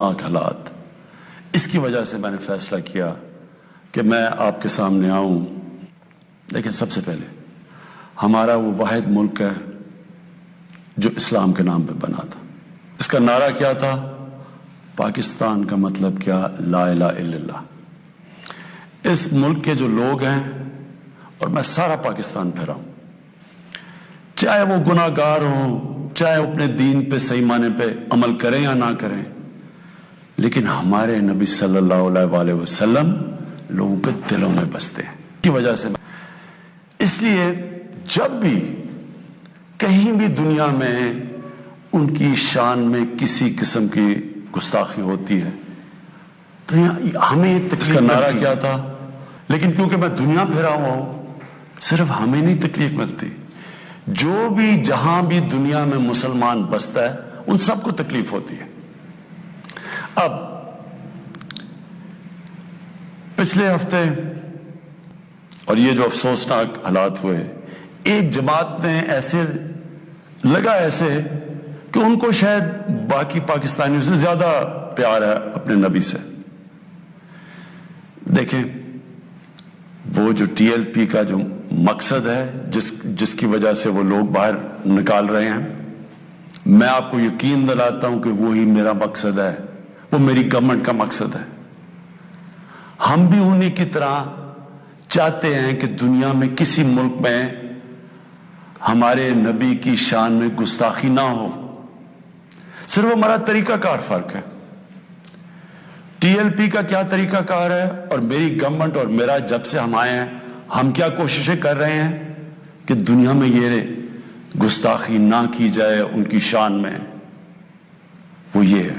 حالات، اس کی وجہ سے میں نے فیصلہ کیا کہ میں آپ کے سامنے آؤں۔ دیکھیں، سب سے پہلے ہمارا وہ واحد ملک ہے جو اسلام کے نام پہ بنا تھا۔ اس کا نعرہ کیا تھا؟ پاکستان کا مطلب کیا؟ لا الہ الا اللہ۔ اس ملک کے جو لوگ ہیں، اور میں سارا پاکستان پھرا ہوں، چاہے وہ گناہ گار ہوں، چاہے وہ اپنے دین پہ صحیح معنی پہ عمل کریں یا نہ کریں، لیکن ہمارے نبی صلی اللہ علیہ وآلہ وسلم لوگوں کے دلوں میں بستے ہیں۔ کی وجہ سے اس لیے جب بھی کہیں بھی دنیا میں ان کی شان میں کسی قسم کی گستاخی ہوتی ہے تو ہمیں اس کا نعرہ کیا تھا، لیکن کیونکہ میں دنیا پھرا ہوا ہوں، صرف ہمیں نہیں تکلیف ملتی، جو بھی جہاں بھی دنیا میں مسلمان بستا ہے ان سب کو تکلیف ہوتی ہے۔ اب پچھلے ہفتے اور یہ جو افسوسناک حالات ہوئے، ایک جماعت نے ایسے لگا کہ ان کو شاید باقی پاکستانیوں سے زیادہ پیار ہے اپنے نبی سے۔ دیکھیں، وہ جو ٹی ایل پی کا جو مقصد ہے، جس کی وجہ سے وہ لوگ باہر نکال رہے ہیں، میں آپ کو یقین دلاتا ہوں کہ وہی میرا مقصد ہے، وہ میری گورنمنٹ کا مقصد ہے۔ ہم بھی انہی کی طرح چاہتے ہیں کہ دنیا میں کسی ملک میں ہمارے نبی کی شان میں گستاخی نہ ہو، صرف ہمارا طریقہ کار فرق ہے۔ ٹی ایل پی کا کیا طریقہ کار ہے اور میری گورنمنٹ اور میرا جب سے ہم آئے ہیں، ہم کیا کوششیں کر رہے ہیں کہ دنیا میں یہ گستاخی نہ کی جائے ان کی شان میں، وہ یہ ہے۔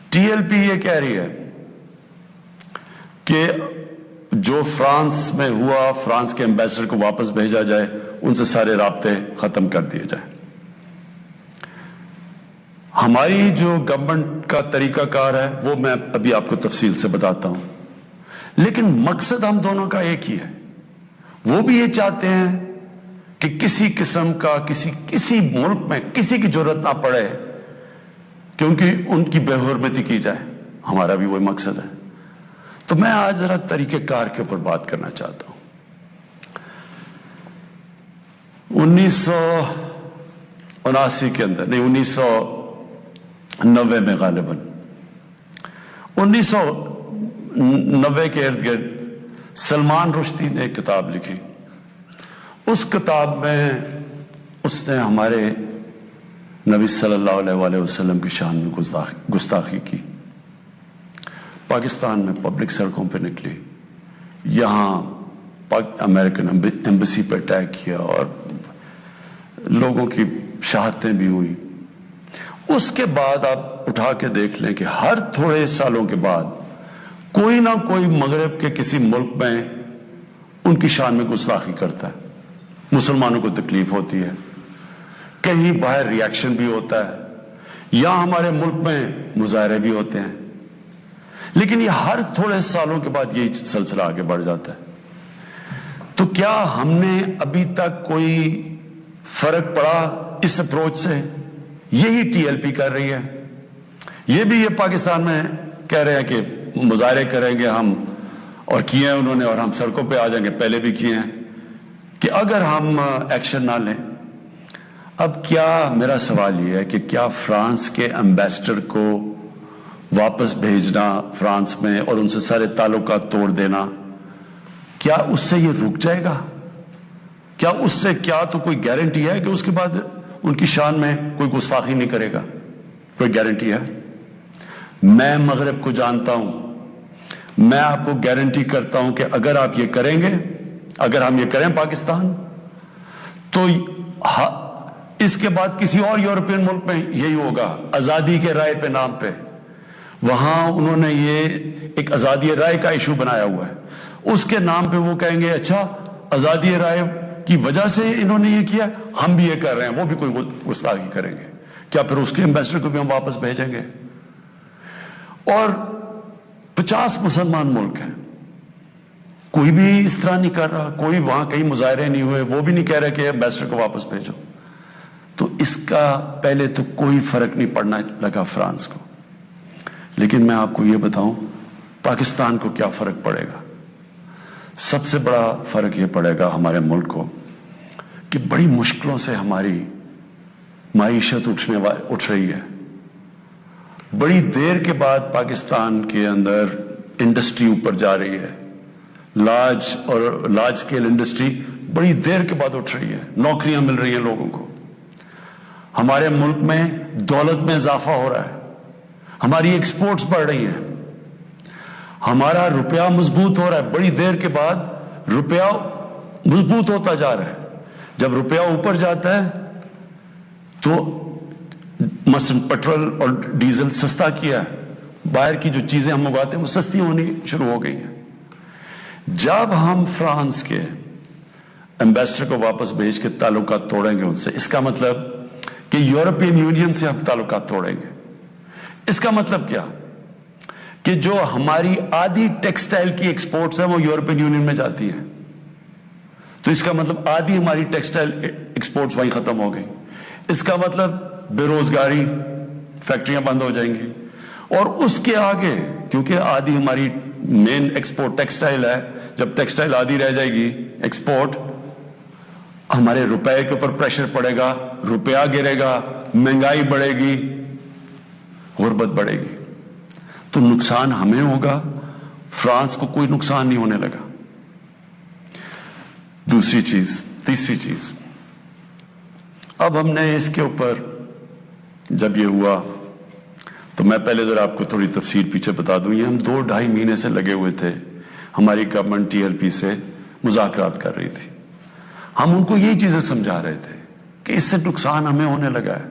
ٹی ایل پی یہ کہہ رہی ہے کہ جو فرانس میں ہوا، فرانس کے ایمبیسڈر کو واپس بھیجا جائے، ان سے سارے رابطے ختم کر دیے جائیں۔ ہماری جو گورنمنٹ کا طریقہ کار ہے وہ میں ابھی آپ کو تفصیل سے بتاتا ہوں، لیکن مقصد ہم دونوں کا ایک ہی ہے۔ وہ بھی یہ چاہتے ہیں کہ کسی قسم کا کسی ملک میں کسی کی ضرورت نہ پڑے کہ ان کی بے حرمتی کی جائے، ہمارا بھی وہی مقصد ہے۔ تو میں آج ذرا طریقہ کار کے اوپر بات کرنا چاہتا ہوں۔ 1979 کے اندر، نہیں 1990 میں، غالباً 1990 کے ارد گرد سلمان رشدی نے ایک کتاب لکھی۔ اس کتاب میں اس نے ہمارے نبی صلی اللہ علیہ وآلہ وسلم کی شان میں گستاخی کی۔ پاکستان میں پبلک سڑکوں پہ نکلی، یہاں امریکن ایمبیسی پہ اٹیک کیا اور لوگوں کی شہادتیں بھی ہوئی۔ اس کے بعد آپ اٹھا کے دیکھ لیں کہ ہر تھوڑے سالوں کے بعد کوئی نہ کوئی مغرب کے کسی ملک میں ان کی شان میں گستاخی کرتا ہے، مسلمانوں کو تکلیف ہوتی ہے، کہیں باہر ریاکشن بھی ہوتا ہے، یا ہمارے ملک میں مظاہرے بھی ہوتے ہیں، لیکن یہ ہر تھوڑے سالوں کے بعد یہی سلسلہ آگے بڑھ جاتا ہے۔ تو کیا ہم نے ابھی تک کوئی فرق پڑا اس اپروچ سے؟ یہی ٹی ایل پی کر رہی ہے۔ یہ بھی یہ پاکستان میں کہہ رہے ہیں کہ مظاہرے کریں گے ہم، اور کیے ہیں انہوں نے، اور ہم سڑکوں پہ آ جائیں گے، پہلے بھی کیے ہیں، کہ اگر ہم ایکشن نہ لیں۔ اب کیا میرا سوال یہ ہے کہ کیا فرانس کے ایمبیسڈر کو واپس بھیجنا فرانس میں اور ان سے سارے تعلقات توڑ دینا، کیا اس سے یہ رک جائے گا؟ کیا اس سے کیا تو کوئی گارنٹی ہے کہ اس کے بعد ان کی شان میں کوئی گستاخی نہیں کرے گا؟ کوئی گارنٹی ہے؟ میں مغرب کو جانتا ہوں، میں آپ کو گارنٹی کرتا ہوں کہ اگر آپ یہ کریں گے، اگر ہم یہ کریں پاکستان، تو اس کے بعد کسی اور یورپین ملک میں یہی ہوگا، آزادی کے رائے پہ نام پہ۔ وہاں انہوں نے یہ ایک آزادی رائے کا ایشو بنایا ہوا ہے، اس کے نام پہ وہ کہیں گے اچھا آزادی رائے کی وجہ سے انہوں نے یہ کیا، ہم بھی یہ کر رہے ہیں، وہ بھی کوئی گستاخی کریں گے۔ کیا پھر اس کے ایمبیسڈر کو بھی ہم واپس بھیجیں گے؟ اور 50 مسلمان ملک ہیں، کوئی بھی اس طرح نہیں کر رہا، کوئی وہاں کہیں مظاہرے نہیں ہوئے، وہ بھی نہیں کہہ رہے کہ ایمبیسڈر کو واپس بھیجو۔ تو اس کا پہلے تو کوئی فرق نہیں پڑنا لگا فرانس کو۔ لیکن میں آپ کو یہ بتاؤں پاکستان کو کیا فرق پڑے گا. سب سے بڑا فرق یہ پڑے گا ہمارے ملک کو کہ بڑی مشکلوں سے ہماری معیشت اٹھ رہی ہے. بڑی دیر کے بعد پاکستان کے اندر انڈسٹری اوپر جا رہی ہے. لارج اسکیل انڈسٹری بڑی دیر کے بعد اٹھ رہی ہے. نوکریاں مل رہی ہیں لوگوں کو. ہمارے ملک میں دولت میں اضافہ ہو رہا ہے. ہماری ایکسپورٹس بڑھ رہی ہیں. ہمارا روپیہ مضبوط ہو رہا ہے. بڑی دیر کے بعد روپیہ مضبوط ہوتا جا رہا ہے. جب روپیہ اوپر جاتا ہے تو مثلا پیٹرول اور ڈیزل سستا کیا ہے. باہر کی جو چیزیں ہم اگاتے ہیں وہ سستی ہونی شروع ہو گئی ہیں. جب ہم فرانس کے ایمبیسڈر کو واپس بھیج کے تعلقات توڑیں گے ان سے، اس کا مطلب کہ یورپین یونین سے ہم تعلقات توڑیں گے. اس کا مطلب کیا کہ جو ہماری آدھی ٹیکسٹائل کی ایکسپورٹس ہیں وہ یورپین یونین میں جاتی ہیں. تو اس کا مطلب آدھی ہماری ٹیکسٹائل ایکسپورٹس وہیں ختم ہو گئی. اس کا مطلب بے روزگاری، فیکٹریاں بند ہو جائیں گی. اور اس کے آگے کیونکہ آدھی ہماری مین ایکسپورٹ ٹیکسٹائل ہے، جب ٹیکسٹائل آدھی رہ جائے گی ایکسپورٹ، ہمارے روپے کے اوپر پریشر پڑے گا، روپیہ گرے گا، مہنگائی بڑھے گی، غربت بڑھے گی. تو نقصان ہمیں ہوگا، فرانس کو کوئی نقصان نہیں ہونے لگا. تیسری چیز اب ہم نے اس کے اوپر جب یہ ہوا تو میں پہلے ذرا آپ کو تھوڑی تفصیل پیچھے بتا دوں. یہ ہم 2-2.5 مہینے سے لگے ہوئے تھے. ہماری گورنمنٹ TLP سے مذاکرات کر رہی تھی. ہم ان کو یہی چیزیں سمجھا رہے تھے کہ اس سے نقصان ہمیں ہونے لگا ہے.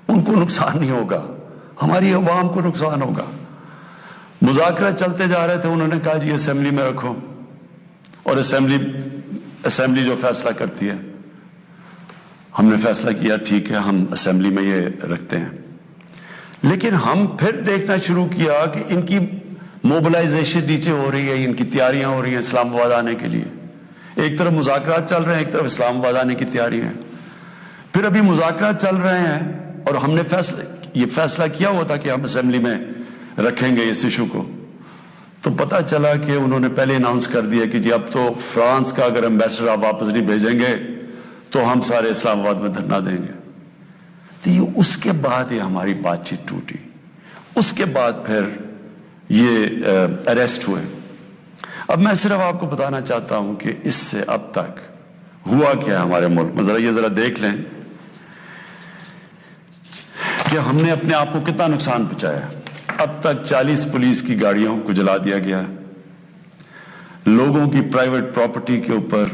ان کو نقصان نہیں ہوگا، ہماری عوام کو نقصان ہوگا. مذاکرات چلتے جا رہے تھے. انہوں نے کہا جی اسمبلی میں رکھو، اور اسمبلی جو فیصلہ کرتی ہے. ہم نے فیصلہ کیا ٹھیک ہے ہم اسمبلی میں یہ رکھتے ہیں. لیکن ہم پھر دیکھنا شروع کیا کہ ان کی موبلائزیشن نیچے ہو رہی ہے، ان کی تیاریاں ہو رہی ہیں اسلام آباد آنے کے لیے. ایک طرف مذاکرات چل رہے ہیں، ایک طرف اسلام آباد آنے کی تیاری ہے. پھر ابھی مذاکرات چل رہے ہیں اور ہم نے یہ فیصلہ کیا ہوا تھا کہ ہم اسمبلی میں رکھیں گے اس ایشو کو. تو پتہ چلا کہ انہوں نے پہلے اناؤنس کر دیا کہ جی اب تو فرانس کا اگر ایمبیسڈر آپ واپس نہیں بھیجیں گے تو ہم سارے اسلام آباد میں دھرنا دیں گے. تو یہ اس کے بعد یہ ہماری بات چیت ٹوٹی. اس کے بعد پھر یہ اریسٹ ہوئے. اب میں صرف آپ کو بتانا چاہتا ہوں کہ اس سے اب تک ہوا کیا ہمارے ملک میں. ذرا دیکھ لیں کہ ہم نے اپنے آپ کو کتنا نقصان پہنچایا. اب تک 40 پولیس کی گاڑیوں کو جلا دیا گیا. لوگوں کی پرائیویٹ پراپرٹی کے اوپر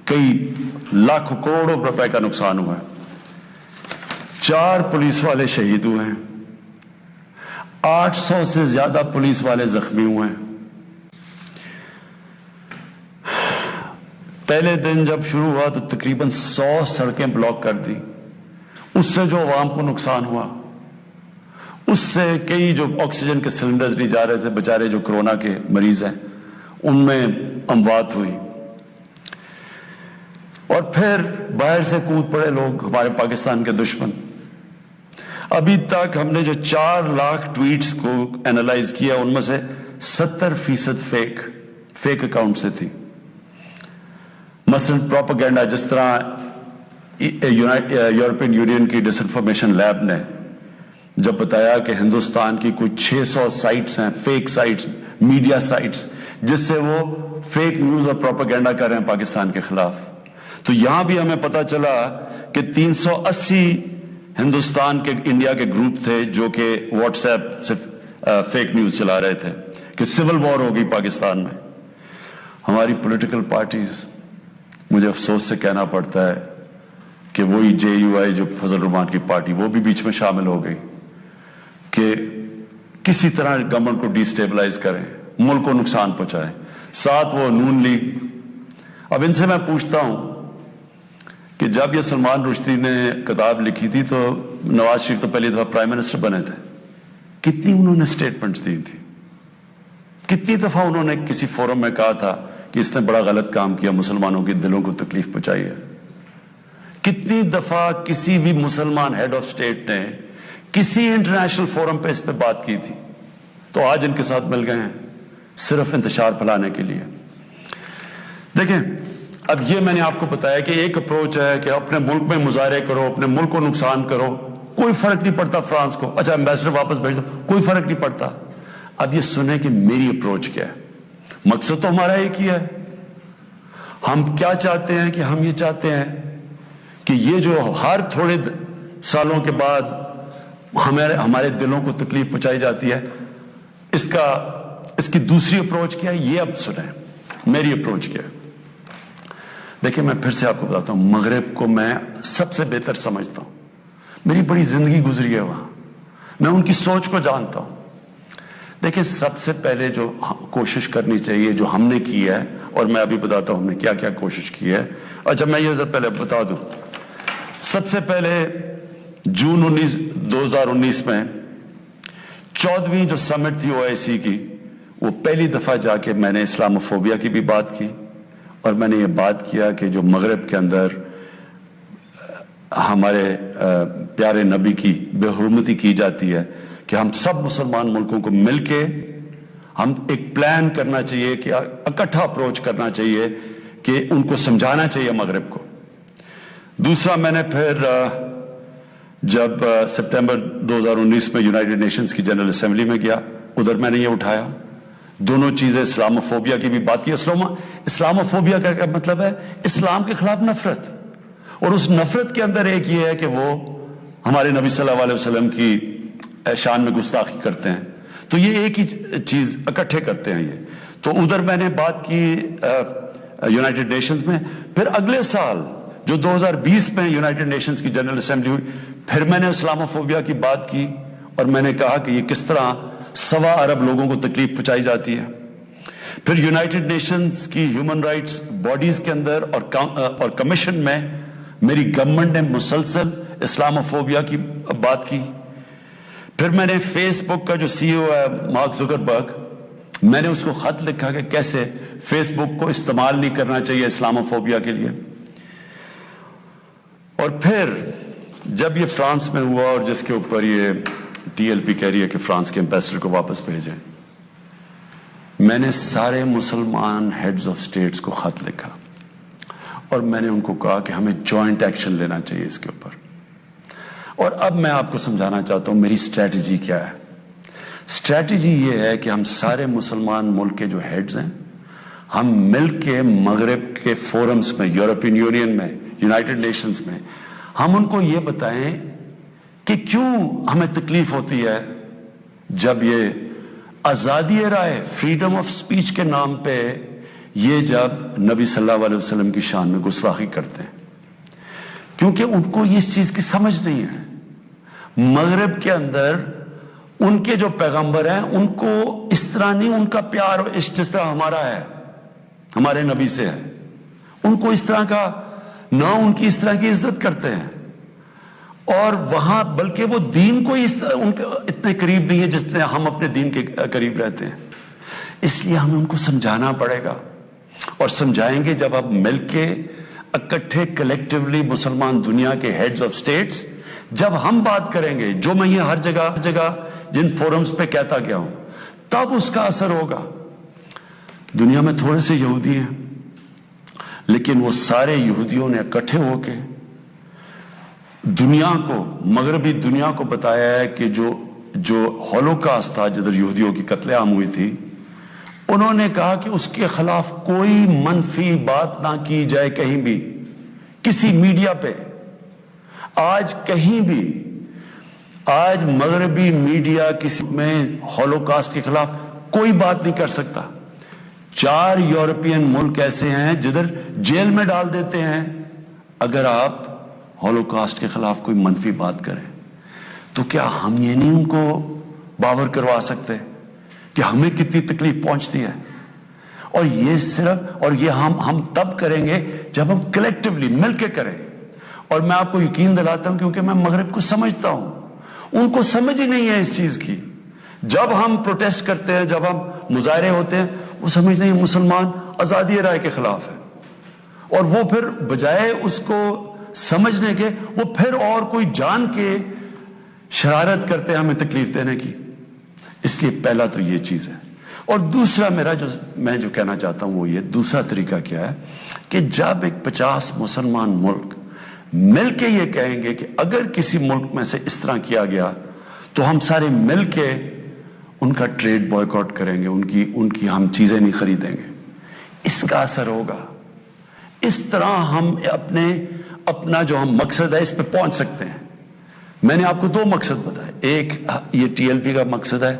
کئی لاکھوں کروڑوں روپے کا نقصان ہوا ہے. 4 پولیس والے شہید ہوئے ہیں. 800 سے زیادہ پولیس والے زخمی ہوئے ہیں. پہلے دن جب شروع ہوا تو تقریباً 100 سڑکیں بلاک کر دی. اس سے جو عوام کو نقصان ہوا، اس سے کئی جو آکسیجن کے سلنڈرز نہیں جا رہے تھے بیچارے جو کورونا کے مریض ہیں ان میں اموات ہوئی. اور پھر باہر سے کود پڑے لوگ، ہمارے پاکستان کے دشمن. ابھی تک ہم نے جو 4 لاکھ ٹویٹس کو اینالائز کیا ان میں سے 70% فیک اکاؤنٹ سے تھی. مثلا پروپیگنڈا، جس طرح یورپین یونین کی ڈس انفارمیشن لیب نے جب بتایا کہ ہندوستان کی کچھ 600 سائٹس ہیں، فیک سائٹس، میڈیا سائٹس، جس سے وہ فیک نیوز اور پروپیگنڈا کر رہے ہیں پاکستان کے خلاف. تو یہاں بھی ہمیں پتا چلا کہ 380 ہندوستان کے انڈیا کے گروپ تھے جو کہ واٹس ایپ سے فیک نیوز چلا رہے تھے کہ سول وار ہو گئی پاکستان میں. ہماری پولیٹیکل پارٹیز، مجھے افسوس سے کہنا پڑتا ہے کہ وہی JUI جو فضل الرحمان کی پارٹی، وہ بھی بیچ میں شامل ہو گئی کہ کسی طرح گورنمنٹ کو ڈی سٹیبلائز کریں، ملک کو نقصان پہنچائیں. ساتھ وہ نون لیگ. اب ان سے میں پوچھتا ہوں کہ جب یہ سلمان رشدی نے کتاب لکھی تھی تو نواز شریف تو پہلی دفعہ پرائم منسٹر بنے تھے. کتنی انہوں نے سٹیٹمنٹس دی تھی، کتنی دفعہ انہوں نے کسی فورم میں کہا تھا کہ اس نے بڑا غلط کام کیا، مسلمانوں کے دلوں کو تکلیف پہنچائی ہے. کتنی دفعہ کسی بھی مسلمان ہیڈ آف سٹیٹ نے کسی انٹرنیشنل فورم پہ اس پہ بات کی تھی، تو آج ان کے ساتھ مل گئے ہیں صرف انتشار پھیلانے کے لیے۔ دیکھیں، اب یہ میں نے آپ کو بتایا کہ ایک اپروچ ہے کہ اپنے ملک میں مظاہرے کرو، اپنے ملک کو نقصان کرو، کوئی فرق نہیں پڑتا فرانس کو، اچھا ایمبیسڈر واپس بھیج دو، کوئی فرق نہیں پڑتا۔ اب یہ سنیں کہ میری اپروچ کیا ہے۔ مقصد تو ہمارا ایک ہی ہے، ہم کیا چاہتے ہیں کہ ہم یہ چاہتے ہیں کہ یہ جو ہر تھوڑے سالوں کے بعد ہمارے دلوں کو تکلیف پہنچائی جاتی ہے، اس کی دوسری اپروچ کیا ہے، یہ اب سنیں میری اپروچ کیا ہے۔ دیکھیں، میں پھر سے آپ کو بتاتا ہوں، مغرب کو میں سب سے بہتر سمجھتا ہوں، میری بڑی زندگی گزری ہے وہاں، میں ان کی سوچ کو جانتا ہوں۔ دیکھیں، سب سے پہلے جو کوشش کرنی چاہیے، جو ہم نے کی ہے، اور میں ابھی بتاتا ہوں ہم نے کیا کیا کوشش کی ہے۔ اچھا، میں یہ پہلے بتا دوں، سب سے پہلے جون 2019 میں 14ویں جو سمٹ تھی OIC کی، وہ پہلی دفعہ جا کے میں نے اسلاموفوبیا کی بھی بات کی، اور میں نے یہ بات کیا کہ جو مغرب کے اندر ہمارے پیارے نبی کی بے حرمتی کی جاتی ہے، کہ ہم سب مسلمان ملکوں کو مل کے ہم ایک پلان کرنا چاہیے، کہ اکٹھا اپروچ کرنا چاہیے، کہ ان کو سمجھانا چاہیے مغرب کو۔ دوسرا، میں نے پھر جب سپٹمبر 2019 میں یونائٹڈ نیشنز کی جنرل اسمبلی میں گیا، ادھر میں نے یہ اٹھایا، دونوں چیزیں، اسلاموفوبیا کی بھی بات کی۔ اسلاموفوبیا کا کیا مطلب ہے؟ اسلام کے خلاف نفرت، اور اس نفرت کے اندر ایک یہ ہے کہ وہ ہمارے نبی صلی اللہ علیہ وسلم کی شان میں گستاخی کرتے ہیں، تو یہ ایک ہی چیز اکٹھے کرتے ہیں یہ۔ تو ادھر میں نے بات کی یونائٹڈ نیشنز میں۔ پھر اگلے سال جو 2020 میں یونائٹڈ نیشنز کی جنرل اسمبلی ہوئی، پھر میں نے اسلاموفوبیا کی بات کی، اور میں نے کہا کہ یہ کس طرح 1.25 ارب لوگوں کو تکلیف پہنچائی جاتی ہے۔ پھر یونائٹڈ نیشنز کی ہیومن رائٹس باڈیز کے اندر اور کمیشن میں میری گورنمنٹ نے مسلسل اسلاموفوبیا کی بات کی۔ پھر میں نے فیس بک کا جو CEO ہے مارک زکربرگ، میں نے اس کو خط لکھا کہ کیسے فیس بک کو استعمال نہیں کرنا چاہیے اسلاموفوبیا کے لیے۔ اور پھر جب یہ فرانس میں ہوا، اور جس کے اوپر یہ TLP کہہ رہی ہے کہ فرانس کے ایمبیسڈر کو واپس بھیجیں، میں نے سارے مسلمان ہیڈز آف سٹیٹس کو خط لکھا، اور میں نے ان کو کہا کہ ہمیں جوائنٹ ایکشن لینا چاہیے اس کے اوپر۔ اور اب میں آپ کو سمجھانا چاہتا ہوں میری اسٹریٹجی کیا ہے۔ اسٹریٹجی یہ ہے کہ ہم سارے مسلمان ملک کے جو ہیڈز ہیں، ہم مل کے مغرب کے فورمز میں، یورپین یونین میں، یونائٹڈ نیشنز میں، ہم ان کو یہ بتائیں کہ کیوں ہمیں تکلیف ہوتی ہے جب یہ آزادی رائے، فریڈم آف سپیچ کے نام پہ یہ جب نبی صلی اللہ علیہ وسلم کی شان میں گستاخی کرتے ہیں، کیونکہ ان کو اس چیز کی سمجھ نہیں ہے۔ مغرب کے اندر ان کے جو پیغمبر ہیں، ان کو اس طرح نہیں، ان کا پیار اور عشق جس طرح ہمارا ہے، ہمارے نبی سے ہے، ان کو اس طرح کا نہ، ان کی اس طرح کی عزت کرتے ہیں، اور وہاں بلکہ وہ دین کو ان کے اتنے قریب نہیں ہے جس طرح ہم اپنے دین کے قریب رہتے ہیں۔ اس لیے ہمیں ان کو سمجھانا پڑے گا، اور سمجھائیں گے جب آپ مل کے اکٹھے کلیکٹیولی مسلمان دنیا کے ہیڈز آف سٹیٹس جب ہم بات کریں گے، جو میں یہ ہر جگہ جن فورمز پہ کہتا گیا ہوں، تب اس کا اثر ہوگا۔ دنیا میں تھوڑے سے یہودی ہیں، لیکن وہ سارے یہودیوں نے اکٹھے ہو کے دنیا کو، مغربی دنیا کو بتایا ہے کہ جو ہولوکاسٹ تھا، جدھر یہودیوں کی قتل عام ہوئی تھی، انہوں نے کہا کہ اس کے خلاف کوئی منفی بات نہ کی جائے کہیں بھی، کسی میڈیا پہ۔ آج کہیں بھی، آج مغربی میڈیا کسی میں ہولوکاسٹ کے خلاف کوئی بات نہیں کر سکتا۔ 4 یورپین ملک ایسے ہیں جدھر جیل میں ڈال دیتے ہیں اگر آپ ہولوکاسٹ کے خلاف کوئی منفی بات کریں۔ تو کیا ہم یہ نہیں ان کو باور کروا سکتے کہ ہمیں کتنی تکلیف پہنچتی ہے؟ اور یہ صرف، اور یہ ہم تب کریں گے جب ہم کلیکٹیولی مل کے کریں۔ اور میں آپ کو یقین دلاتا ہوں، کیونکہ میں مغرب کو سمجھتا ہوں، ان کو سمجھ ہی نہیں ہے اس چیز کی۔ جب ہم پروٹیسٹ کرتے ہیں، جب ہم مظاہرے ہوتے ہیں، وہ سمجھتے ہیں مسلمان آزادی رائے کے خلاف ہے، اور وہ پھر بجائے اس کو سمجھنے کے، وہ پھر اور کوئی جان کے شرارت کرتے ہیں ہمیں تکلیف دینے کی. اس لیے پہلا تو یہ چیز ہے. اور دوسرا میں جو کہنا چاہتا ہوں وہ یہ دوسرا طریقہ کیا ہے کہ جب ایک 50 مسلمان ملک مل کے یہ کہیں گے کہ اگر کسی ملک میں سے اس طرح کیا گیا تو ہم سارے مل کے ان کا ٹریڈ بوائیکاٹ کریں گے, ان کی ہم چیزیں نہیں خریدیں گے, اس کا اثر ہوگا. اس طرح ہم اپنا جو ہم مقصد ہے اس پہ پہنچ سکتے ہیں. میں نے آپ کو 2 مقصد بتائے. ایک یہ TLP کا مقصد ہے,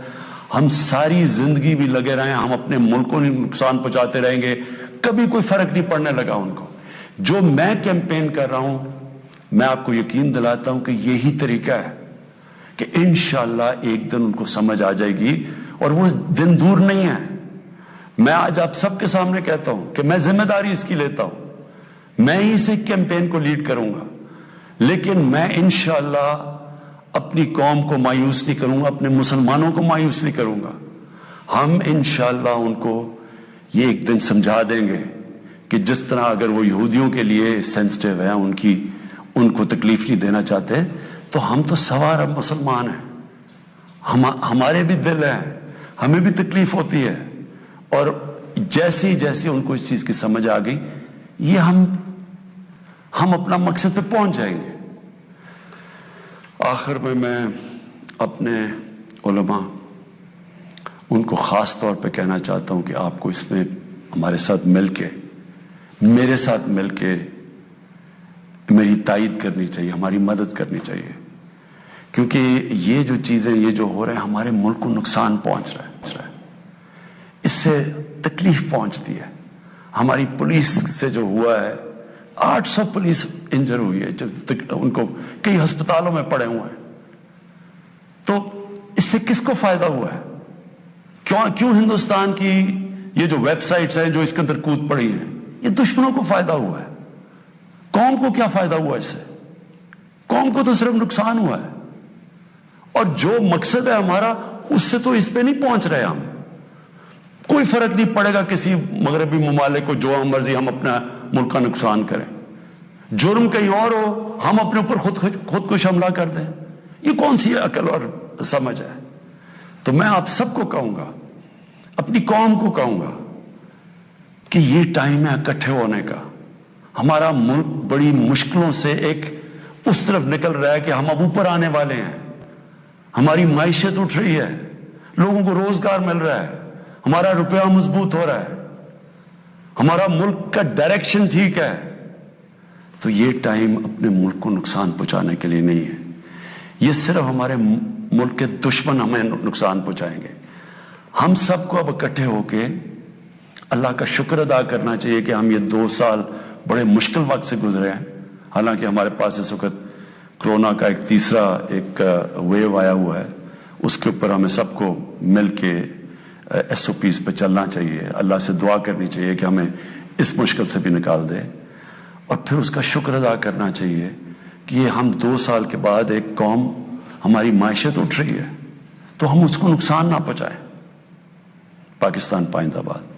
ہم ساری زندگی بھی لگے رہیں, ہم اپنے ملک کو نقصان پہنچاتے رہیں گے, کبھی کوئی فرق نہیں پڑنے لگا ان کو. جو میں کیمپین کر رہا ہوں, میں آپ کو یقین دلاتا ہوں کہ یہی طریقہ ہے کہ انشاءاللہ ایک دن ان کو سمجھ آ جائے گی, اور وہ دن دور نہیں ہے. میں آج آپ سب کے سامنے کہتا ہوں کہ میں ذمہ داری اس کی لیتا ہوں, میں ہی اس کیمپین کو لیڈ کروں گا, لیکن میں انشاءاللہ اپنی قوم کو مایوس نہیں کروں گا, اپنے مسلمانوں کو مایوس نہیں کروں گا. ہم انشاءاللہ ان کو یہ ایک دن سمجھا دیں گے کہ جس طرح اگر وہ یہودیوں کے لیے سینسٹیو ہیں, ان کو تکلیف نہیں دینا چاہتے, تو ہم تو سوار مسلمان ہیں, ہمارے بھی دل ہیں, ہمیں بھی تکلیف ہوتی ہے. اور جیسے ان کو اس چیز کی سمجھ آ گئی, یہ ہم اپنا مقصد پہ پہنچ جائیں گے. آخر میں اپنے علماء ان کو خاص طور پہ کہنا چاہتا ہوں کہ آپ کو اس میں ہمارے ساتھ مل کے, میرے ساتھ مل کے میری تائید کرنی چاہیے, ہماری مدد کرنی چاہیے, کیونکہ یہ جو چیزیں یہ جو ہو رہے ہیں ہمارے ملک کو نقصان پہنچ رہا ہے, اس سے تکلیف پہنچتی ہے. ہماری پولیس سے جو ہوا ہے, 800 پولیس انجر ہوئی ہے, جو ان کو کئی ہسپتالوں میں پڑے ہوئے ہیں. تو اس سے کس کو فائدہ ہوا ہے؟ کیوں ہندوستان کی یہ جو ویب سائٹس ہیں جو اس کے اندر کود پڑی ہیں, یہ دشمنوں کو فائدہ ہوا ہے. قوم کو کیا فائدہ ہوا اس سے؟ قوم کو تو صرف نقصان ہوا ہے. اور جو مقصد ہے ہمارا, اس سے تو اس پہ نہیں پہنچ رہے ہم. کوئی فرق نہیں پڑے گا کسی مغربی ممالک کو جو مرضی ہم اپنا ملک کا نقصان کریں, جرم کہیں اور ہو, ہم اپنے اوپر خودکش حملہ کر دیں. یہ کون سی عقل اور سمجھ ہے؟ تو میں آپ سب کو کہوں گا, اپنی قوم کو کہوں گا کہ یہ ٹائم ہے اکٹھے ہونے کا. ہمارا ملک بڑی مشکلوں سے اس طرف نکل رہا ہے کہ ہم اب اوپر آنے والے ہیں. ہماری معیشت اٹھ رہی ہے, لوگوں کو روزگار مل رہا ہے, ہمارا روپیہ مضبوط ہو رہا ہے, ہمارا ملک کا ڈائریکشن ٹھیک ہے. تو یہ ٹائم اپنے ملک کو نقصان پہنچانے کے لیے نہیں ہے. یہ صرف ہمارے ملک کے دشمن ہمیں نقصان پہنچائیں گے. ہم سب کو اب اکٹھے ہو کے اللہ کا شکر ادا کرنا چاہیے کہ ہم یہ 2 سال بڑے مشکل وقت سے گزرے ہیں. حالانکہ ہمارے پاس اس وقت کرونا کا ایک تیسرا ویو آیا ہوا ہے, اس کے اوپر ہمیں سب کو مل کے SOPs پہ چلنا چاہیے. اللہ سے دعا کرنی چاہیے کہ ہمیں اس مشکل سے بھی نکال دے, اور پھر اس کا شکر ادا کرنا چاہیے کہ یہ ہم 2 سال کے بعد ایک قوم, ہماری معیشت اٹھ رہی ہے, تو ہم اس کو نقصان نہ پہنچائیں. پاکستان پائندہ باد.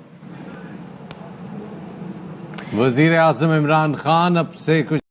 وزیر اعظم عمران خان اب سے کچھ